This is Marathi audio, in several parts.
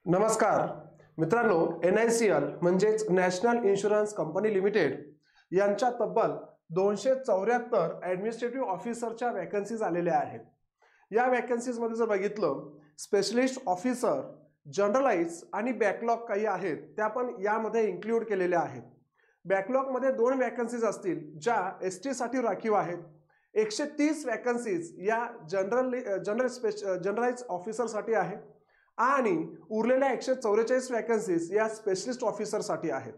नमस्कार मित्रांनो, NICL म्हणजेच नॅशनल इन्शुरन्स कंपनी लिमिटेड यांच्या तब्बल 274 ॲडमिनिस्ट्रेटिव्ह ऑफिसरच्या वॅकन्सीज आलेल्या आहेत। या वॅकन्सीज मध्ये जर बघितलं, स्पेशलिस्ट ऑफिसर, जनरलाइज आणि बॅकलॉग काही आहेत त्या पण यामध्ये इन्क्लूड केलेल्या आहेत। बॅकलॉग मध्ये 2 वॅकन्सीज असतील ज्या ST साठी राखीव आहेत। 130 वॅकन्सीज या जनरलाइज ऑफिसर साठी आहे आणि उरलेल्या 144 वॅकन्सीज या स्पेशलिस्ट ऑफिसर साठी आहेत।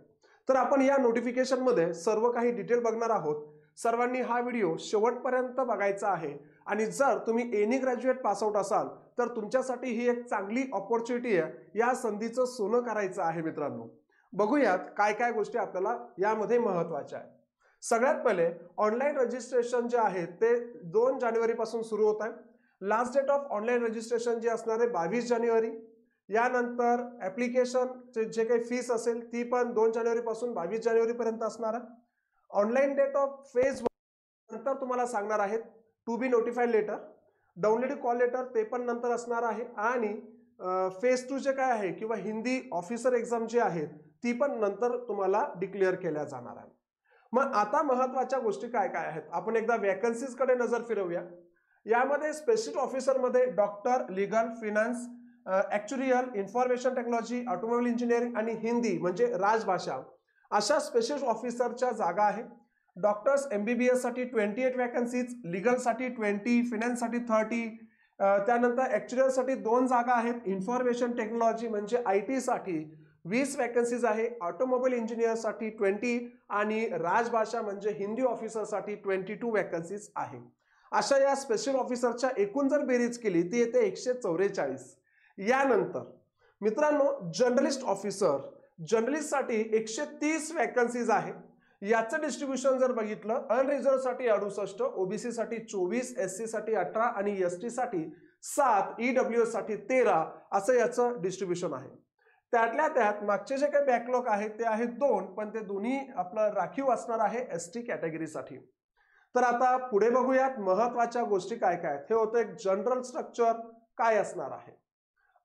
तर आपण या नोटिफिकेशन मध्ये सर्व काही डिटेल बघणार आहोत। सर्वांनी हा व्हिडिओ शेवटपर्यंत बघायचा आहे आणि जर तुम्ही एनी ग्रॅज्युएट पास आउट असाल तर तुमच्यासाठी ही एक चांगली अपॉर्च्युनिटी आहे। या संधीचं सोनं करायचं आहे मित्रांनो। बघूयात काय काय गोष्टी आपल्याला यामध्ये महत्त्वाच्या आहेत। सगळ्यात पहिले ऑनलाइन रजिस्ट्रेशन जे आहे ते 2 जानेवारी पासून सुरू होत आहे। Last date of online registration जे असणार आहे 22 जानेवारी। यानंतर ॲप्लिकेशन जे काही फीस असेल ती पण 2 जानेवारी पासून 22 जानेवारी पर्यंत असणार आहे। ऑनलाइन डेट ऑफ फेज 1 नंतर तुम्हाला सांगणार आहेत to be notified letter, download call letter ते पण नंतर असणार आहे आणि फेज 2 जे काय आहे किंवा हिंदी ऑफिसर एग्जाम जी आहे ती पण नंतर तुम्हाला डिक्लेअर केल्या जाणार आहे। मग आता महत्त्वाच्या गोष्टी काय काय आहेत आपण एकदा वॅकन्सीज कडे नजर फिरवूया। यामध्ये स्पेशलिस्ट ऑफिसर मध्ये doctor, legal, finance, ॲक्च्युरियल, information technology, automobile engineering आणि हिंदी म्हणजे राजभाषा अशा स्पेशलिस्ट ऑफिसरच्या जागा आहेत। डॉक्टर्स MBBS साठी 28 वॅकन्सीज, लीगल साठी 20, फायनान्स साठी 30, त्यानंतर ॲक्च्युरियल साठी 2 जागा आहेत। इन्फॉर्मेशन टेक्नॉलॉजी म्हणजे IT साठी 20 वॅकन्सीज आहे। ऑटोमोबाईल इंजिनियर साठी 20 आणि राजभाषा म्हणजे हिंदी ऑफिसर साठी 22 वॅकन्सीज आहे। अशा या स्पेशल ऑफिसरच्या एकूण जर बेरीज केली ती येते 144। यानंतर मित्रांनो जर्नलिस्ट ऑफिसर, जर्नलिस्ट साठी 130 वॅकन्सीज आहे। याचं डिस्ट्रीब्युशन जर बघितलं, अनरिझर्व साठी 68, OBC साठी 24, SC साठी 18 आणि ST साठी 7, EWS साठी 13 असं याचं डिस्ट्रीब्युशन आहे। त्यातल्या त्यात मागचे जे काही बॅकलॉग आहेत ते आहेत 2, पण ते दोन्ही आपलं राखीव असणार आहे ST कॅटेगरीसाठी। तर आता पुढे बघूयात महत्त्वाच्या गोष्टी काय काय आहेत। हे होतं एक जनरल स्ट्रक्चर काय असणार आहे।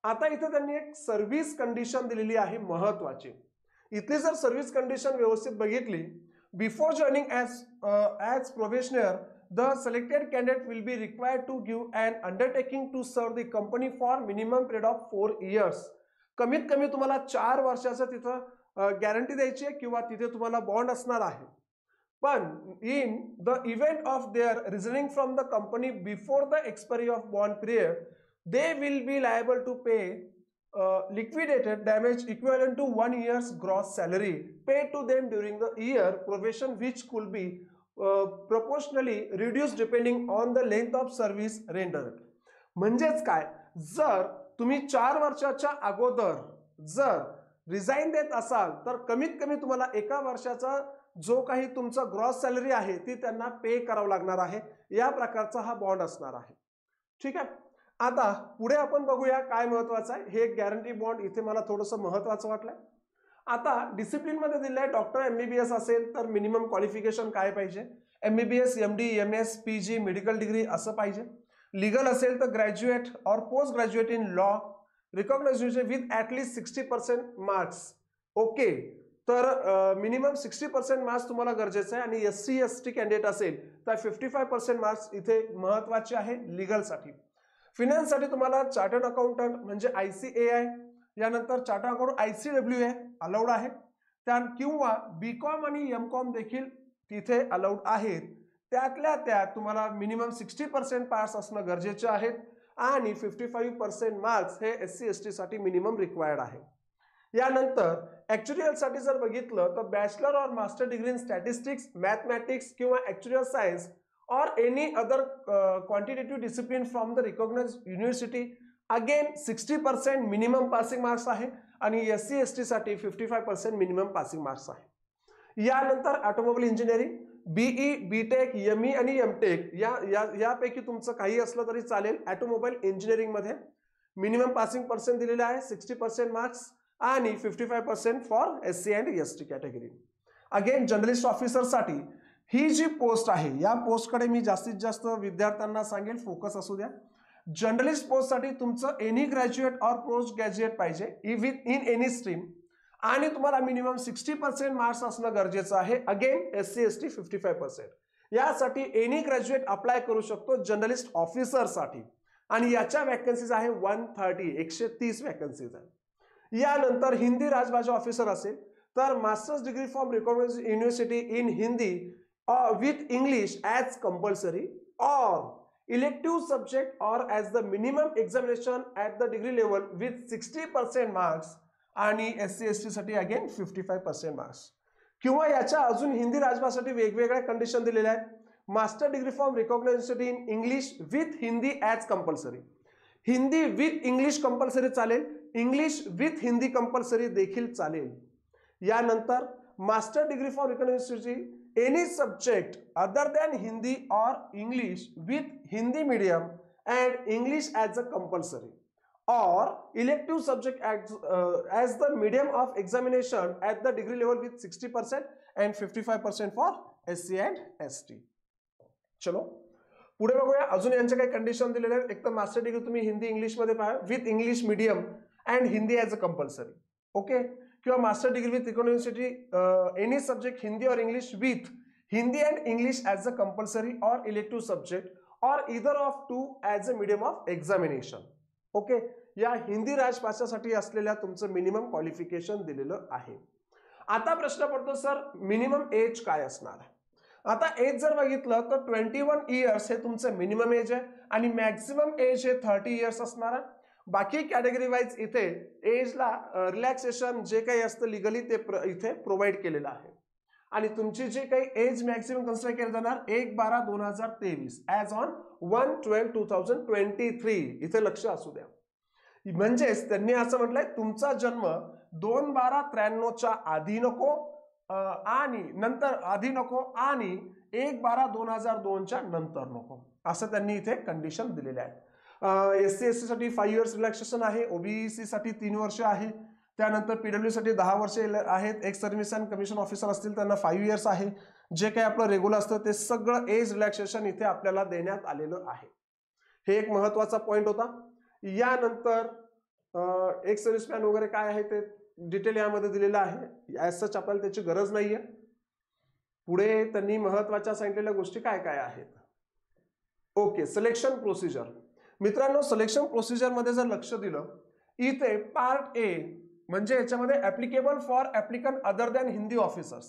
आता इथे त्यांनी एक सर्व्हिस कंडिशन दिलेली आहे महत्त्वाची। इथली जर सर्व्हिस कंडिशन व्यवस्थित बघितली, before joining as probationer the selected candidate will be required to give an undertaking to serve the company for minimum period of 4 years. कमीत कमी तुम्हाला 4 वर्षाचं तिथं गॅरंटी द्यायची आहे किंवा तिथे तुम्हाला बॉन्ड असणार आहे। पण in the event of their resigning from the company before the expiry of bond period, they will be liable to pay liquidated damage equivalent to 1 year's gross salary paid to them during the year probation, which could be proportionally reduced depending on the length of service rendered। म्हणजेच काय, जर तुम्ही 4 वर्षाच्या अगोदर जर रिझाइन देत असाल तर कमीत कमी तुम्हाला 1 वर्षाचा जो काही तुमचा ग्रॉस सॅलरी आहे ती त्यांना पे करावं लागणार आहे। या प्रकारचा हा बॉन्ड असणार आहे। ठीक आहे, आता पुढे आपण बघूया काय महत्त्वाचं आहे। हे एक गॅरंटी बॉन्ड इथे मला थोडंसं महत्त्वाचं वाटलंय। आता डिसिप्लिन मध्ये दिलंय डॉक्टर MBBS असेल तर मिनिमम क्वालिफिकेशन काय पाहिजे, MBBS, MD, MS, PG, medical degree असं पाहिजे। लीगल असेल तर ग्रॅज्युएट और post graduate in law, recognition with at least 60% marks. Okay, तर मिनिमम 60% मार्क्स तुम्हाला गरजेचं आहे आणि SC ST कॅन्डिडेट असेल तर 55% मार्क्स इथे महत्त्वाचे आहे लीगलसाठी। फायनान्ससाठी तुम्हाला चार्टर्ड अकाउंटंट म्हणजे ICAI, यानंतर चार्टर्ड अकाउंटंट ICWA अलाउड आहे, त्या किंवा BCom आणि MCom देखील तिथे अलाउड आहेत। त्यातल्या त्यात तुम्हाला मिनिमम 60% पास असणं गरजेचे आहेत आणि 55% मार्क्स हे SC ST साठी मिनिमम रिक्वायर्ड आहे। यानंतर ॲक्च्युरियल साठी जर बघितलं तर बॅचलर और master degree in statistics, mathematics किंवा ॲक्च्युरियल सायन्स और any other quantitative discipline from the recognized university, again 60% minimum passing marks आहे आणि SC ST साठी 55% मिनिमम पासिंग मार्क्स आहे। यानंतर automobile engineering, BE, BTech, ME आणि MTech यापैकी तुमचं काही असलं तरी चालेल। ऑटोमोबाईल इंजिनिअरिंग मध्ये मिनिमम पासिंग पर्सेंट दिलेला आहे 60% मार्क्स आणि 55% for SC and ST category. Again journalist officer साठी ही जी पोस्ट आहे या पोस्टकडे मी जास्तीत जास्त विद्यार्थ्यांना सांगेल फोकस असू द्या। जर्नलिस्ट पोस्टसाठी तुमचं एनी ग्रॅज्युएट और पोस्ट ग्रॅज्युएट पाहिजे इन एनी स्ट्रीम, आणि तुम्हाला मिनिमम 60% मार्क्स असणं गरजेचं आहे. Again SC ST 55%. यासाठी एनी ग्रॅज्युएट अप्लाय करू शकतो जर्नलिस्ट ऑफिसर साठी, आणि याच्या वॅकन्सीज आहे 130 वॅकन्सीज आहे. यानंतर हिंदी राजभाषा ऑफिसर असेल तर masters degree from recognized university in Hindi with English as compulsory और elective subject or as the minimum examination at the degree level with 60% marks, आणि SC ST साठी अगेन 55% मार्क्स. किंवा याच्या अजून हिंदी राजभाषेसाठी वेगवेगळ्या कंडिशन दिलेल्या आहेत. Master degree from recognized in English with Hindi as compulsory, Hindi with English compulsory चालेल, इंग्लिश विथ हिंदी कंपल्सरी देखील चालेल. यानंतर master degree from recognized any subject other than Hindi or English with Hindi medium and English as a compulsory, or elective subject as the medium of examination at the degree level with 60% and 55% for SC and ST. चलो पुढे बघूया अजून यांचे काही कंडिशन दिलेले आहेत. एक तर मास्टर डिग्री तुम्ही हिंदी इंग्लिश मध्ये पहा with English medium and Hindi as a compulsory, okay. किंवा master degree with university any subject Hindi और English with Hindi and English as a compulsory और इलेक्टिव्ह सब्जेक्ट और either of two as a medium of examination, okay. या हिंदी राजभाषासाठी असलेल्या तुमचं मिनिमम क्वालिफिकेशन दिलेलं आहे. आता प्रश्न पडतो सर मिनिमम एज काय असणार आहे. आता एज जर बघितलं तर 21 इयर्स हे तुमचं मिनिमम एज आहे आणि मॅक्सिमम एज हे 30 इयर्स असणार आहे. बाकी कॅटेगरी वाईज इथे एजला रिलॅक्सेशन जे काही असतं लिगली ते इथे प्रोव्हाइड केलेलं आहे. आणि तुमची जे काही एज मॅक्सिमम कन्सिडर केलं जाणार 1/12/2023 ॲज ऑन 1/12/2023 इथे लक्ष असू द्या. म्हणजेच त्यांनी असं म्हटलंय तुमचा जन्म 2/12/93च्या आधी नको आणि नंतर आधी नको आणि 1/12/2002च्या नंतर नको, असं त्यांनी इथे कंडिशन दिलेले आहे. SC ST साठी 5 इयर्स रिलॅक्सेशन आहे, OBC साठी 3 वर्ष आहे, त्यानंतर PW साठी 10 वर्ष आहेत, x service and commission officer असतील त्यांना 5 इयर्स आहे. जे काही आपलं रेग्युलर असतं ते सगळं एज रिलॅक्सेशन इथे आपल्याला देण्यात आलेलं आहे. हे एक महत्वाचा पॉइंट होता. यानंतर एक्स सर्व्हिसमॅन वगैरे काय आहे ते डिटेल यामध्ये दिलेलं आहे. ॲज सच आपल्याला त्याची गरज नाहीये. पुढे त्यांनी महत्वाच्या सांगितलेल्या गोष्टी काय काय आहेत. Okay, selection procedure. मित्रांनो सिलेक्शन प्रोसिजर मध्ये जर लक्ष दिलं इथे पार्ट ए म्हणजे याच्यामध्ये applicable for applicant other than Hindi officers,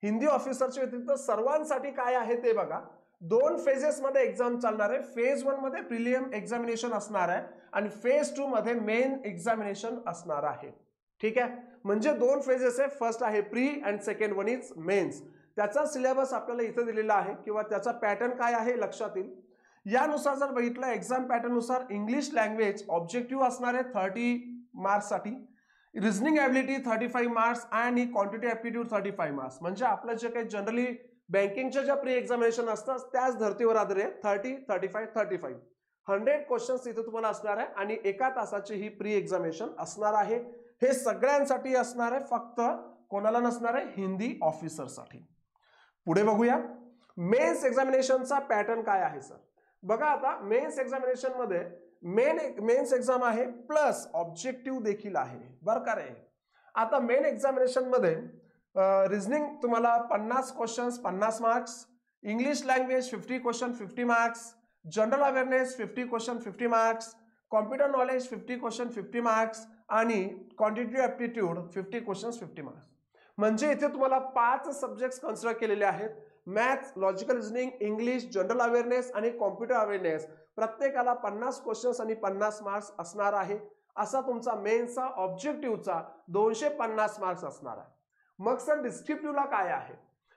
Hindi ऑफिसरच्या व्यतिरिक्त सर्वांसाठी काय आहे ते बघा. 2 फेजेस मध्ये एक्झाम चालणार आहे. फेज 1 मध्ये प्रिलिम एक्झामिनेशन असणार आहे आणि फेज 2 मध्ये मेन एक्झामिनेशन असणार आहे. ठीक आहे, म्हणजे 2 फेजेस आहे. फर्स्ट आहे pre and second one is mains. त्याचा सिलेबस आपल्याला इथे दिलेला आहे किंवा त्याचा पॅटर्न काय आहे लक्षात येईल. यानुसार जर बघितलं एक्झाम पॅटर्न नुसार इंग्लिश लँग्वेज ऑब्जेक्टिव्ह असणार आहे 30 मार्क्स साठी, रिझनिंग ॲबिलिटी 35 मार्क्स आणि क्वांटिटी ॲप्टिट्यूड 35 मार्क्स. म्हणजे आपलं जे काही जनरली बँकिंगच्या ज्या प्री एक्झामिनेशन असतात त्याच धर्तीवर आधारित 30, 35, 35 100 क्वेश्चन्स इथे तुम्हाला असणार आहे आणि 1 तासाची ही प्री एक्झामिनेशन असणार आहे. हे सगळ्यांसाठी असणार आहे, फक्त कोणाला नसणार आहे हिंदी ऑफिसर साठी. पुढे बघूया मेन्स एक्झामिनेशनचा पॅटर्न काय आहे सर. बघा आता मेन्स एक्झामिनेशन मध्ये मेन्स एक्झाम आहे प्लस ऑब्जेक्टिव्ह देखील आहे बरं का रे. आता मेन एक्झामिनेशन मध्ये रिझनिंग तुम्हाला 50 questions 50 marks, English language 50 question 50 marks, general awareness 50 question 50 marks, computer knowledge 50 question 50 marks आणि क्वांटिटी ॲप्टिट्यूड 50 क्वेश्चन्स 50 मार्क्स. म्हणजे इथे तुम्हाला 5 सब्जेक्ट्स कन्सिडर केलेले आहेत. Maths, logical reasoning, English, general awareness आणि कॉम्प्युटर अवेअरनेस प्रत्येकाला 50 क्वेश्चन्स आणि 50 मार्क्स असणार आहे. असा तुमचा मेन्सचा ऑब्जेक्टिव्हचा 250 मार्क्स असणार आहे. मग सर डिस्क्रिप्टिव्हला काय आहे.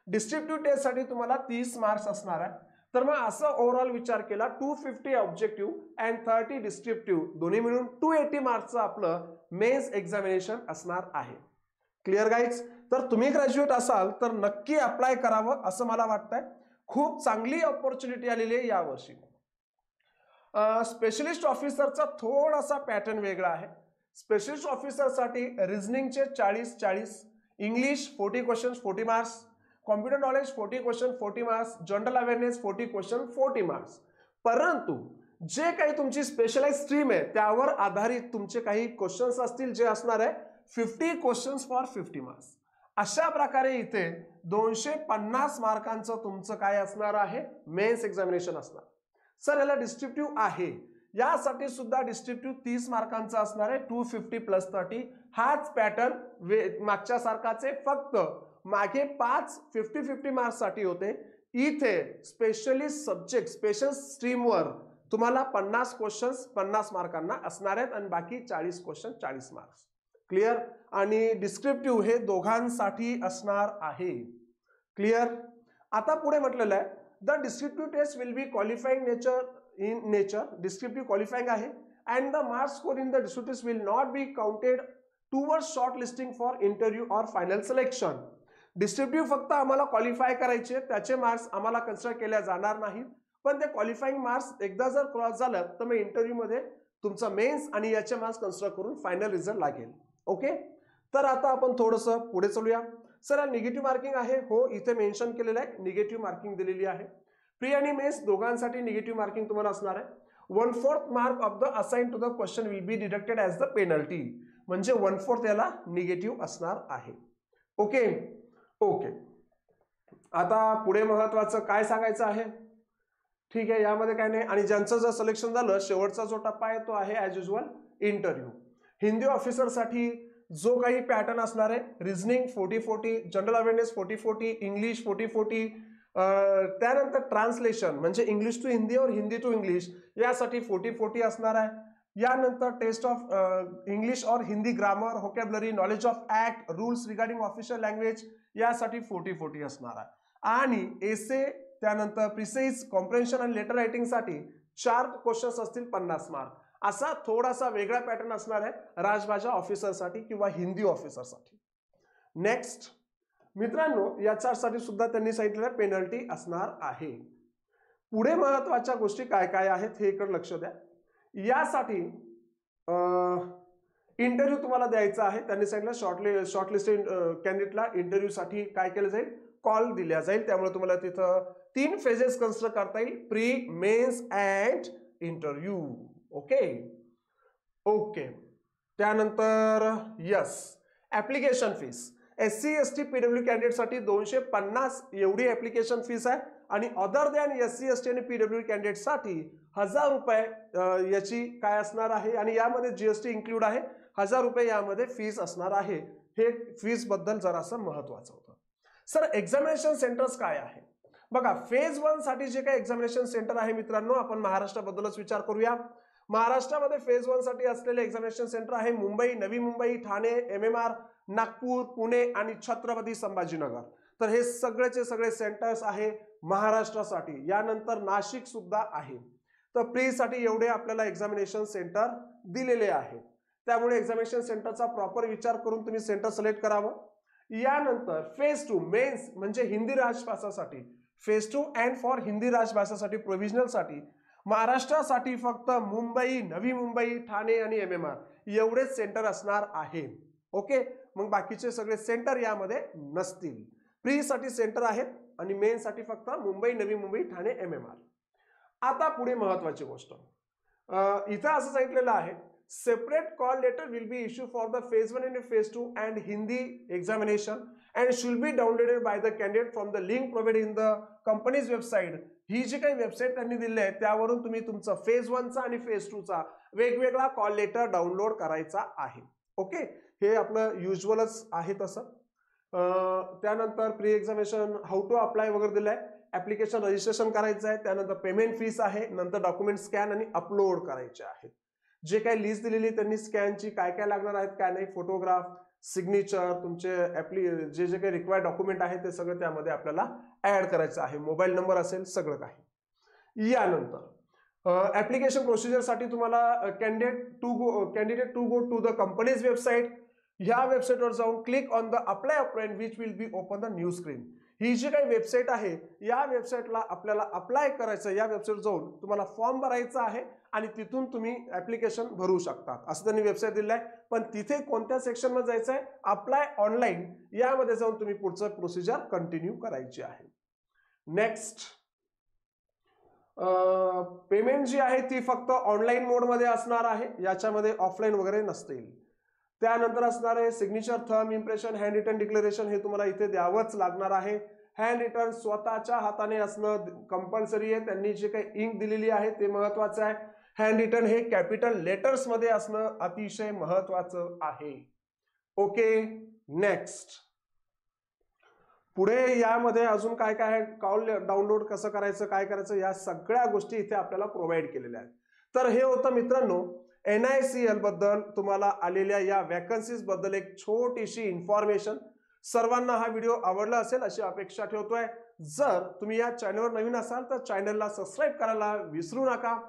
डिस्क्रिप्टिव्ह टेस्टसाठी तुम्हाला 30 मार्क्स असणार आहे. तर मग असं ओव्हरऑल विचार केला 250 ऑब्जेक्टिव्ह अँड 30 डिस्क्रिप्टिव्ह दोन्ही मिळून 280 मार्क्सचं आपलं मेन्स एक्झामिनेशन असणार आहे. Clear guys. तर तुम्ही ग्रॅज्युएट असाल तर नक्की अप्लाय करावं असं मला वाटतंय. खूप चांगली ऑपॉर्च्युनिटी आलेली आहे यावर्षी. स्पेशलिस्ट ऑफिसरचा थोडासा पॅटर्न वेगळा आहे. स्पेशलिस्ट ऑफिसरसाठी रिझनिंगचे 40-40, English 40 questions 40 marks, computer knowledge 40 question 40 marks, general awareness 40 question 40 marks. परंतु जे काही तुमची स्पेशलाइज स्ट्रीम आहे त्यावर आधारित तुमचे काही क्वेश्चन्स असतील, जे असणार आहे 50 क्वेश्चन्स फॉर 50 मार्क्स. अशा प्रकारे इथे 250 मार्कांचं तुमचं काय असणार आहे, मेन्स एक्झामिनेशन असणार. सर याला डिस्क्रिप्टिव्ह आहे, यासाठी सुद्धा डिस्क्रिप्टिव्ह 30 मार्कांचा असणार आहे, 250 + 30. हाच पॅटर्न मागच्या सारखाच आहे, फक्त मागे 5 50-50 मार्क्स साठी होते. इथे स्पेशली सब्जेक्ट स्पेशल स्ट्रीमवर तुम्हाला 50 क्वेश्चन्स 50 मार्कांना असणार आहेत आणि बाकी 40 क्वेश्चन 40 मार्क्स. क्लिअर. आणि डिस्क्रिप्टिव्ह हे दोघांसाठी असणार आहे. क्लिअर. आता पुढे म्हटलेलं आहे the descriptive test will be qualifying nature. Descriptive qualifying आहे and the marks score in the descriptive will not be counted towards short listing for interview or final selection. Descriptive फक्त आम्हाला क्वालिफाय करायचे, त्याचे मार्क्स आम्हाला कन्सिडर केले जाणार नाहीत. पण ते क्वालिफाईंग मार्क्स एकदा जर क्रॉस झालं तर मग इंटरव्ह्यू मध्ये तुमचा मेन्स आणि याचे मार्क्स कन्सिडर करून फायनल रिझल्ट लागेल. ओके. तर आता आपण थोडंसं पुढे चलूया. सर निगेटिव्ह मार्किंग आहे, हो इथे मेन्शन केलेलं आहे, निगेटिव्ह मार्किंग दिलेली आहे. प्री आणि मेन्स दोघांसाठी निगेटिव्ह मार्किंग तुम्हाला असणार आहे. 1/4 mark of the assign to the question will be deducted as the penalty. म्हणजे 1/4 याला निगेटिव्ह असणार आहे. ओके. ओके. आता पुढे महत्वाचं काय सांगायचं आहे, ठीक आहे, यामध्ये काय नाही. आणि ज्यांचं जर सिलेक्शन झालं, शेवटचा जो टप्पा आहे तो आहे ॲज युजल इंटरव्ह्यू. हिंदी ऑफिसरसाठी जो काही पॅटर्न असणार आहे, रिझनिंग 40-40, जनरल अवेअरनेस 40-40, इंग्लिश 40-40, त्यानंतर ट्रान्सलेशन म्हणजे इंग्लिश टू हिंदी और हिंदी टू इंग्लिश यासाठी 40-40 असणार आहे. यानंतर टेस्ट ऑफ इंग्लिश और Hindi grammar, vocabulary, knowledge of act, rules regarding official language यासाठी 40-40 असणार आहे. आणि एसे, त्यानंतर प्रिसाइज, कॉम्प्रेन्शन आणि लेटर रायटिंगसाठी 4 क्वेश्चन्स असतील 50 मार्क. असा थोडासा वेगळा पॅटर्न असणार आहे राजभाषा ऑफिसरसाठी किंवा हिंदी ऑफिसरसाठी. नेक्स्ट मित्रांनो, याच्यासाठी सुद्धा त्यांनी सांगितलेलं पेनल्टी असणार आहे. पुढे महत्वाच्या गोष्टी काय काय आहेत हे इकडे लक्ष द्या. यासाठी इंटरव्ह्यू तुम्हाला द्यायचा आहे. त्यांनी सांगितलं शॉर्टलिस्टेड कॅन्डिडेटला इंटरव्ह्यूसाठी काय केलं जाईल, कॉल दिला जाईल. त्यामुळे तुम्हाला तिथं 3 फेजेस कन्सिडर करता येईल, pre, mains and interview. Okay. Okay. त्यानंतर yes, application fees SC ST PW कॅन्डिडेटसाठी 250 एवढी ऍप्लिकेशन फीस आहे. आणि अदर दॅन SC ST आणि PW कॅन्डिडेटसाठी 1000 रुपये याची काय असणार आहे, आणि यामध्ये GST इन्क्लूड आहे. 1000 रुपये यामध्ये फीस असणार आहे. हे फीस बद्दल जरासं महत्वाचं होतं. सर एक्झामिनेशन सेंटर्स काय आहे बघा. फेज 1 साठी जे काही एक्झामिनेशन सेंटर आहे मित्रांनो, आपण महाराष्ट्राबद्दलच विचार करूया. महाराष्ट्रामध्ये फेज 1 साठी असलेले एक्झामिनेशन सेंटर आहे मुंबई, नवी मुंबई, ठाणे, MMR, नागपूर, पुणे आणि छत्रपती संभाजीनगर. तर हे सगळेचे सगळे सेंटर्स आहे महाराष्ट्रासाठी. यानंतर नाशिक सुद्धा आहे. तर प्री साठी एवढे आपल्याला एक्झामिनेशन सेंटर दिलेले आहेत. त्यामुळे एक्झामिनेशन सेंटरचा प्रॉपर विचार करून तुम्ही सेंटर सिलेक्ट करावं. यानंतर फेज 2 मेन्स म्हणजे हिंदी राजभाषासाठी, फेज 2 अँड फॉर हिंदी राजभाषासाठी प्रोव्हिजनल साठी महाराष्ट्रासाठी फक्त मुंबई, नवी मुंबई, ठाणे आणि MMR एवढेच सेंटर असणार आहे. ओके. मग बाकीचे सगळे सेंटर यामध्ये नसतील. प्री साठी सेंटर आहेत आणि मेन साठी फक्त मुंबई, नवी मुंबई, ठाणे, MMR. आता पुढे महत्वाची गोष्ट, इथं असं सांगितलेलं आहे separate call letter will be issued for the phase 1 and phase 2 and Hindi examination and should be downloaded by the candidate from the link provided in the company's website. ही जी काही वेबसाईट त्यांनी दिली आहे त्यावरून तुम्ही तुमचा फेज 1 चा आणि फेज 2 चा वेगवेगळा कॉल लेटर डाउनलोड करायचा आहे. ओके. हे आपलं युजुअलच आहे तसं. त्यानंतर pre examination how to apply वगैरे दिलंय. ऍप्लिकेशन रजिस्ट्रेशन करायचं आहे, त्यानंतर पेमेंट फीस आहे, नंतर डॉक्युमेंट स्कॅन आणि अपलोड करायचे आहेत. जे काही लिस्ट दिलेली त्यांनी स्कॅनची काय काय लागणार आहेत काय नाही, फोटोग्राफ, सिग्नेचर, तुमचे जे जे काही रिक्वायर्ड डॉक्युमेंट आहे ते सगळं त्यामध्ये आपल्याला ऍड करायचं आहे. मोबाईल नंबर असेल, सगळं काही. यानंतर ऍप्लिकेशन प्रोसिजर साठी तुम्हाला candidate to go to the company's website. ह्या वेबसाईटवर जाऊन click on the apply option which will be open the new screen. ही जी काही वेबसाईट आहे या वेबसाईटला आपल्याला अप्लाय करायचं. या वेबसाईट जाऊन तुम्हाला फॉर्म भरायचा आहे आणि तिथून तुम्ही ऍप्लिकेशन भरू शकता असं त्यांनी वेबसाईट दिलं आहे. पण तिथे कोणत्या सेक्शन मध्ये जायचं आहे, अप्लाय ऑनलाईन यामध्ये जाऊन तुम्ही पुढचं प्रोसिजर कंटिन्यू करायची आहे. नेक्स्ट पेमेंट जी आहे ती फक्त ऑनलाईन मोडमध्ये असणार आहे, याच्यामध्ये ऑफलाईन वगैरे नसतील. त्यानंतर असणार आहे signature, thumb impression, hand written declaration हे तुम्हाला इथे द्यावंच लागणार आहे. हँड रिटन स्वतःच्या हाताने असणं कंपल्सरी आहे. त्यांनी जे काही इंक दिलेली आहे ते महत्वाचं आहे. हँड रिटन हे कॅपिटल लेटर्स मध्ये असणं अतिशय महत्वाचं आहे. Okay, next. पुढे यामध्ये अजून काय काय आहे, कॉल डाउनलोड कसं करायचं, काय करायचं, या सगळ्या गोष्टी इथे आपल्याला प्रोव्हाइड केलेल्या आहेत. तर हे होतं मित्रांनो NICL बद्दल तुम्हाला आलेल्या या वॅकन्सीज बद्दल एक छोटीशी इन्फॉर्मेशन. सर्वांना हा व्हिडिओ आवडला असेल अशी अपेक्षा ठेवतोय. जर तुम्ही या चॅनलवर नवीन असाल तर चॅनलला सबस्क्राईब करायला विसरू नका.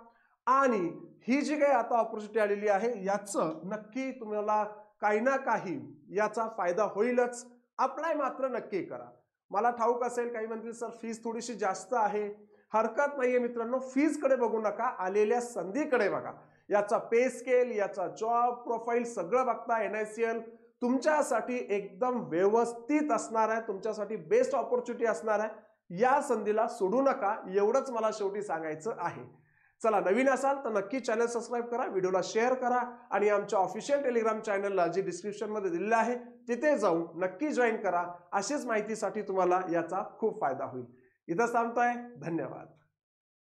आणि ही जी काही आता ऑपॉर्च्युनिटी आलेली आहे याचं नक्की तुम्हाला काही ना काही याचा फायदा होईलच. अप्लाय मात्र नक्की करा. मला ठाऊक असेल काही म्हणतील सर फीस थोडीशी जास्त आहे. हरकत नाहीये मित्रांनो, फीस कडे बघू नका, आलेल्या संधीकडे बघा. याचा पे स्केल, याचा जॉब प्रोफाईल सगळं बघता NICL तुमच्यासाठी एकदम व्यवस्थित असणार आहे, तुमच्यासाठी बेस्ट ऑपॉर्च्युनिटी असणार आहे. या संधीला सोडू नका, एवढंच मला शेवटी सांगायचं आहे. चला, नवीन असाल तर नक्की चॅनल सबस्क्राईब करा, व्हिडिओला शेअर करा आणि आमच्या ऑफिशियल टेलिग्राम चॅनलला जे डिस्क्रिप्शन मध्ये दिलेलं आहे तिथे जाऊन नक्की जॉईन करा. अशीच माहितीसाठी तुम्हाला याचा खूप फायदा होईल. इथं थांबतोय. धन्यवाद.